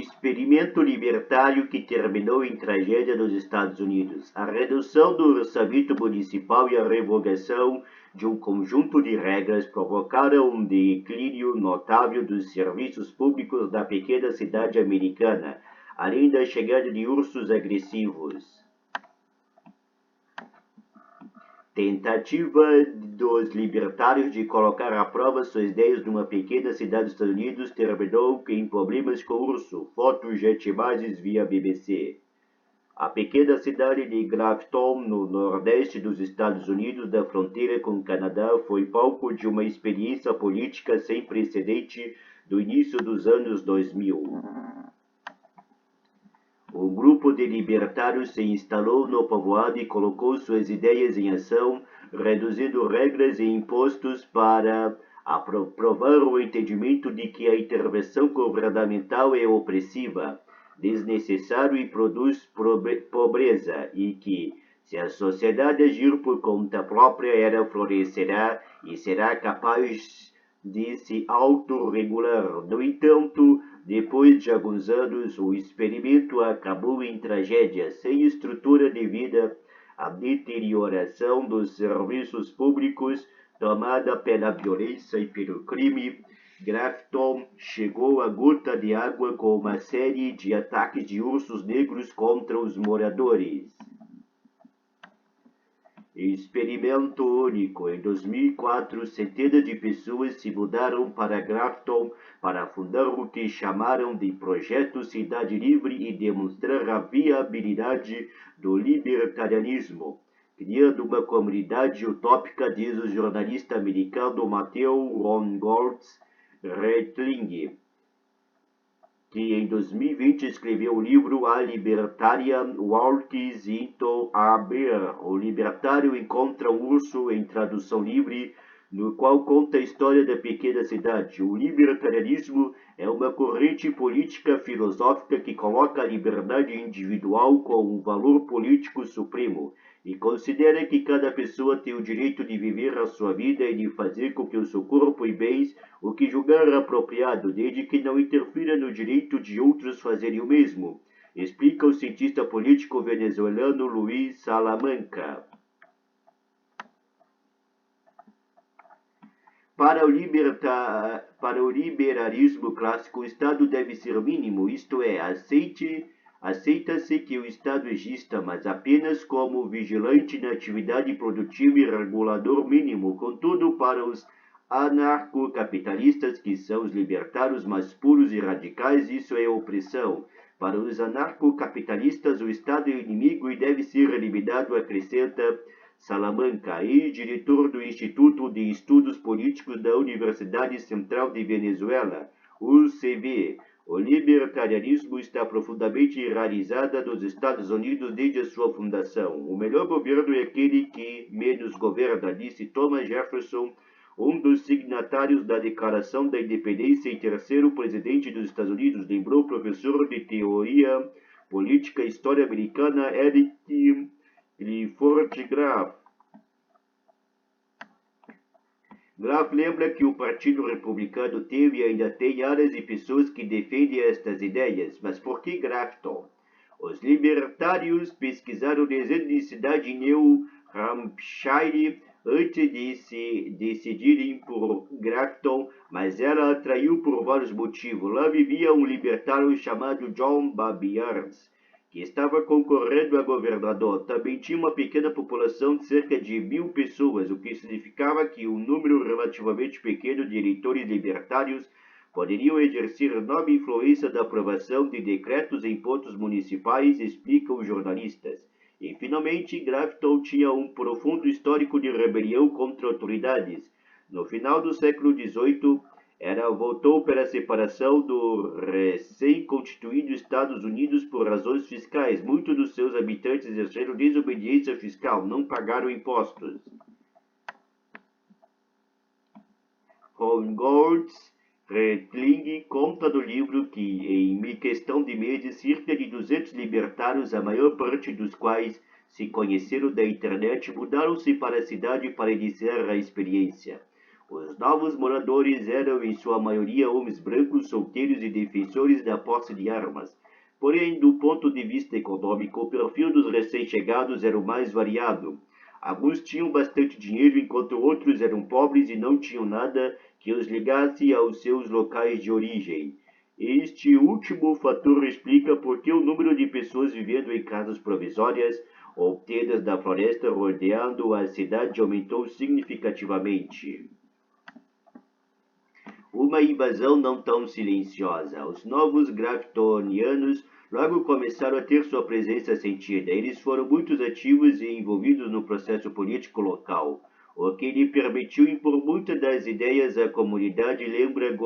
experimento libertário que terminou em tragédia nos Estados Unidos. A redução do orçamento municipal e a revogação de um conjunto de regras provocaram um declínio notável dos serviços públicos da pequena cidade americana, além da chegada de ursos agressivos. Tentativa dos libertários de colocar à prova suas ideias numa pequena cidade dos Estados Unidos terminou em problemas com urso. Fotos e imagens via BBC. A pequena cidade de Grafton, no nordeste dos Estados Unidos, da fronteira com o Canadá, foi palco de uma experiência política sem precedente do início dos anos 2000. Um grupo de libertários se instalou no povoado e colocou suas ideias em ação, reduzindo regras e impostos para provar o entendimento de que a intervenção governamental é opressiva, desnecessária e produz pobreza, e que, se a sociedade agir por conta própria, ela florescerá e será capaz de se autorregular. No entanto, depois de alguns anos, o experimento acabou em tragédia, sem estrutura devida à deterioração dos serviços públicos, tomada pela violência e pelo crime. Grafton chegou à gota de água com uma série de ataques de ursos negros contra os moradores. Experimento único. Em 2004, centenas de pessoas se mudaram para Grafton para fundar o que chamaram de Projeto Cidade Livre e demonstrar a viabilidade do libertarianismo, criando uma comunidade utópica, diz o jornalista americano Matthew Ron Goltz Reitling, que em 2020 escreveu o livro A Libertarian Walks into a Bear, O Libertário Encontra um Urso, em tradução livre, no qual conta a história da pequena cidade. O libertarianismo é uma corrente política filosófica que coloca a liberdade individual como um valor político supremo e considera que cada pessoa tem o direito de viver a sua vida e de fazer com que o seu corpo e bens o que julgar apropriado, desde que não interfira no direito de outros fazerem o mesmo, explica o cientista político venezuelano Luis Salamanca. Para o liberalismo clássico, o Estado deve ser mínimo, isto é, aceita-se que o Estado exista, mas apenas como vigilante na atividade produtiva e regulador mínimo. Contudo, para os anarcocapitalistas, que são os libertários mais puros e radicais, isso é opressão. Para os anarcocapitalistas, o Estado é o inimigo e deve ser eliminado, acrescenta Salamanca, ex-diretor do Instituto de Estudos Políticos da Universidade Central de Venezuela, UCV. O libertarianismo está profundamente enraizado nos Estados Unidos desde a sua fundação. O melhor governo é aquele que menos governa, disse Thomas Jefferson, um dos signatários da Declaração da Independência e terceiro presidente dos Estados Unidos, lembrou o professor de Teoria Política e História Americana Eric Clifford Graf. Graf lembra que o Partido Republicano teve e ainda tem áreas e pessoas que defendem estas ideias, mas por que Grafton? Os libertários pesquisaram dezenas de cidades em New Hampshire antes de se decidirem por Grafton, mas ela atraiu por vários motivos. Lá vivia um libertário chamado John Babiards, que estava concorrendo a governador. Também tinha uma pequena população de cerca de 1.000 pessoas, o que significava que um número relativamente pequeno de eleitores libertários poderiam exercer enorme influência na aprovação de decretos em pontos municipais, explicam os jornalistas. E, finalmente, Grafton tinha um profundo histórico de rebelião contra autoridades. No final do século XVIII, ela voltou pela separação do recém-constituído Estados Unidos por razões fiscais. Muitos dos seus habitantes exerceram desobediência fiscal, não pagaram impostos. Ron Goltz Reitling conta no livro que, em questão de meses, cerca de 200 libertários, a maior parte dos quais se conheceram da internet, mudaram-se para a cidade para iniciar a experiência. Os novos moradores eram, em sua maioria, homens brancos, solteiros e defensores da posse de armas. Porém, do ponto de vista econômico, o perfil dos recém-chegados era o mais variado. Alguns tinham bastante dinheiro, enquanto outros eram pobres e não tinham nada que os ligasse aos seus locais de origem. Este último fator explica por que o número de pessoas vivendo em casas provisórias obtidas da floresta rodeando a cidade aumentou significativamente. Uma invasão não tão silenciosa. Os novos Graftorianos logo começaram a ter sua presença sentida. Eles foram muito ativos e envolvidos no processo político local, o que lhe permitiu impor muitas das ideias à comunidade, lembra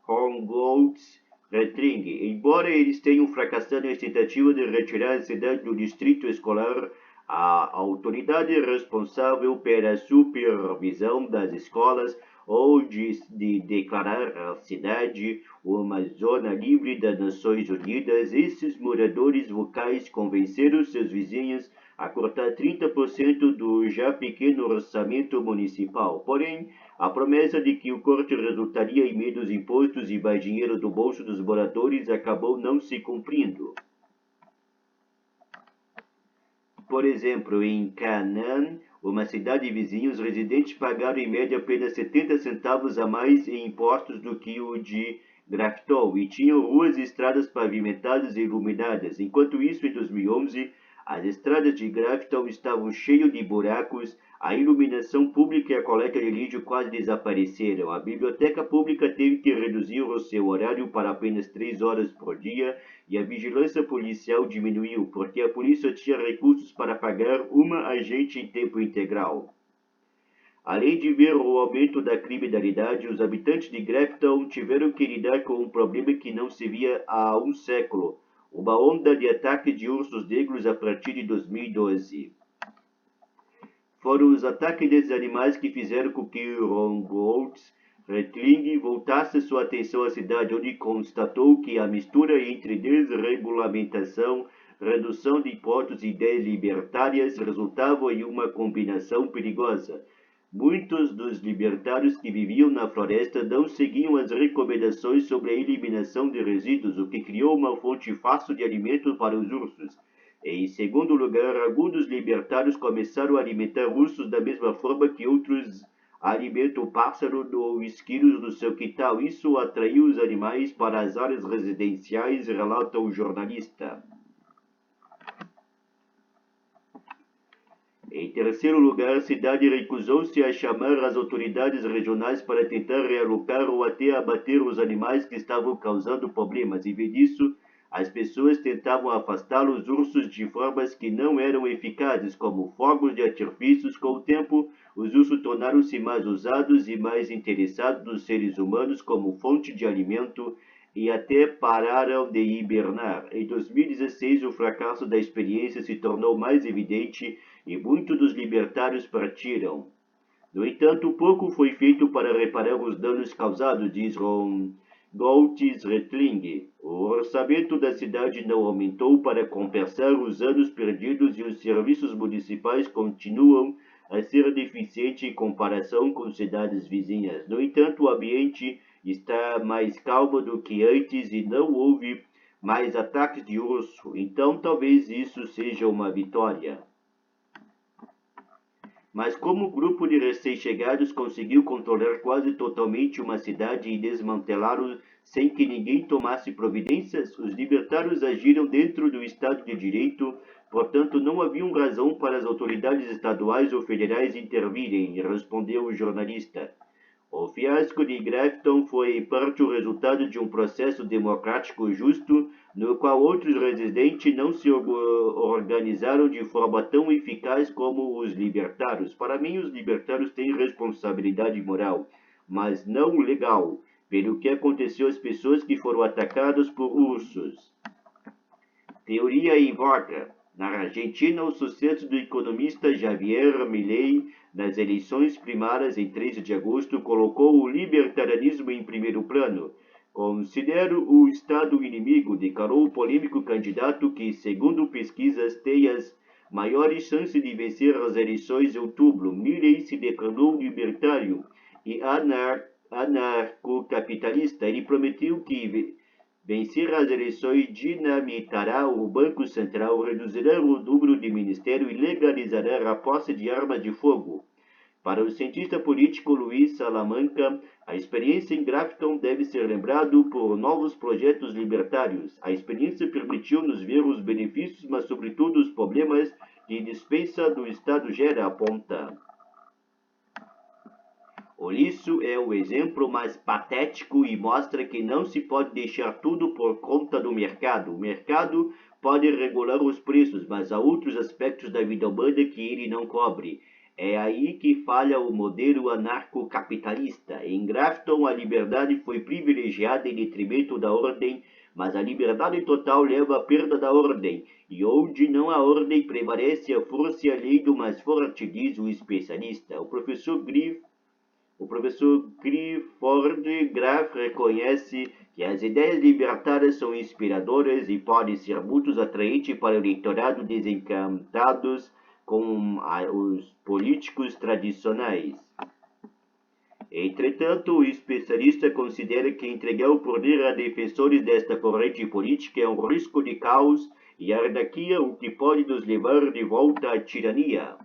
Gongoats Retling. Embora eles tenham fracassado na tentativa de retirar a cidade do distrito escolar, a autoridade responsável pela supervisão das escolas ou de declarar a cidade uma zona livre das Nações Unidas, esses moradores vocais convenceram seus vizinhos a cortar 30% do já pequeno orçamento municipal. Porém, a promessa de que o corte resultaria em menos impostos e mais dinheiro do bolso dos moradores acabou não se cumprindo. Por exemplo, em Canaan, uma cidade vizinha, os residentes pagaram em média apenas 70 centavos a mais em impostos do que o de Grafton e tinham ruas e estradas pavimentadas e iluminadas. Enquanto isso, em 2011, as estradas de Grafton estavam cheias de buracos, a iluminação pública e a coleta de lixo quase desapareceram. A biblioteca pública teve que reduzir o seu horário para apenas 3 horas por dia e a vigilância policial diminuiu, porque a polícia tinha recursos para pagar uma agente em tempo integral. Além de ver o aumento da criminalidade, os habitantes de Grafton tiveram que lidar com um problema que não se via há um século, uma onda de ataques de ursos negros a partir de 2012. Foram os ataques desses animais que fizeram com que Rongoats Retling voltasse sua atenção à cidade, onde constatou que a mistura entre desregulamentação, redução de impostos e ideias libertárias resultava em uma combinação perigosa. Muitos dos libertários que viviam na floresta não seguiam as recomendações sobre a eliminação de resíduos, o que criou uma fonte fácil de alimento para os ursos. Em segundo lugar, alguns dos libertários começaram a alimentar ursos da mesma forma que outros alimentam pássaros ou esquilos no seu quintal. Isso atraiu os animais para as áreas residenciais, relata o jornalista. Em terceiro lugar, a cidade recusou-se a chamar as autoridades regionais para tentar realocar ou até abater os animais que estavam causando problemas. Em vez disso, as pessoas tentavam afastar os ursos de formas que não eram eficazes, como fogos de artifícios. Com o tempo, os ursos tornaram-se mais ousados e mais interessados nos seres humanos como fonte de alimento e até pararam de hibernar. Em 2016, o fracasso da experiência se tornou mais evidente e muitos dos libertários partiram. No entanto, pouco foi feito para reparar os danos causados, diz Ron Goltz Retling. O orçamento da cidade não aumentou para compensar os anos perdidos e os serviços municipais continuam a ser deficientes em comparação com cidades vizinhas. No entanto, o ambiente está mais calmo do que antes e não houve mais ataques de urso. Então, talvez isso seja uma vitória. Mas como o grupo de recém-chegados conseguiu controlar quase totalmente uma cidade e desmantelá-lo sem que ninguém tomasse providências, os libertários agiram dentro do Estado de Direito, portanto não havia razão para as autoridades estaduais ou federais intervirem, respondeu o jornalista. O fiasco de Grafton foi em parte o resultado de um processo democrático justo, no qual outros residentes não se organizaram de forma tão eficaz como os libertários. Para mim, os libertários têm responsabilidade moral, mas não legal, pelo que aconteceu às pessoas que foram atacadas por ursos. Teoria em voga. Na Argentina, o sucesso do economista Javier Milei nas eleições primárias em 13 de agosto colocou o libertarianismo em primeiro plano. Considero o Estado inimigo, declarou o polêmico candidato que, segundo pesquisas, tem as maiores chances de vencer as eleições em outubro. Milei se declarou libertário e anarcocapitalista. Ele prometeu que vencer as eleições dinamitará o Banco Central, reduzirá o número de ministérios e legalizará a posse de armas de fogo. Para o cientista político Luiz Salamanca, a experiência em Grafton deve ser lembrado por novos projetos libertários. A experiência permitiu-nos ver os benefícios, mas sobretudo os problemas de despesa do Estado gera, aponta. Isso é o exemplo mais patético e mostra que não se pode deixar tudo por conta do mercado. O mercado pode regular os preços, mas há outros aspectos da vida humana que ele não cobre. É aí que falha o modelo anarcocapitalista. Em Grafton, a liberdade foi privilegiada em detrimento da ordem, mas a liberdade total leva à perda da ordem. E onde não há ordem, prevalece a força e a lei do mais forte, diz o especialista. O professor Clifford Graff reconhece que as ideias libertárias são inspiradoras e podem ser muito atraentes para o eleitorado desencantados com os políticos tradicionais. Entretanto, o especialista considera que entregar o poder a defensores desta corrente política é um risco de caos e anarquia, o que pode nos levar de volta à tirania.